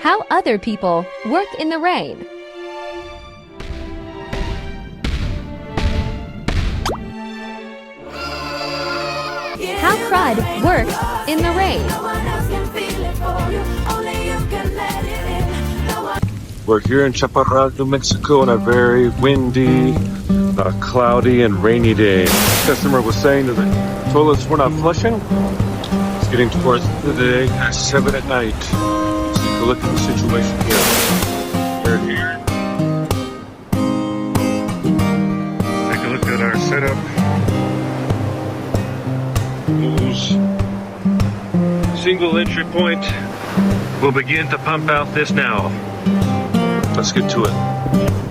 How other people work in the rain. How crud works in the rain. We're here in Chaparral, New Mexico on a very windy, cloudy and rainy day. The customer was saying that the toilets were not flushing. It's getting towards the day at 7 at night. Let's take a look at the situation here. We're here. Take a look at our setup. Single entry point. We'll begin to pump out this now. Let's get to it.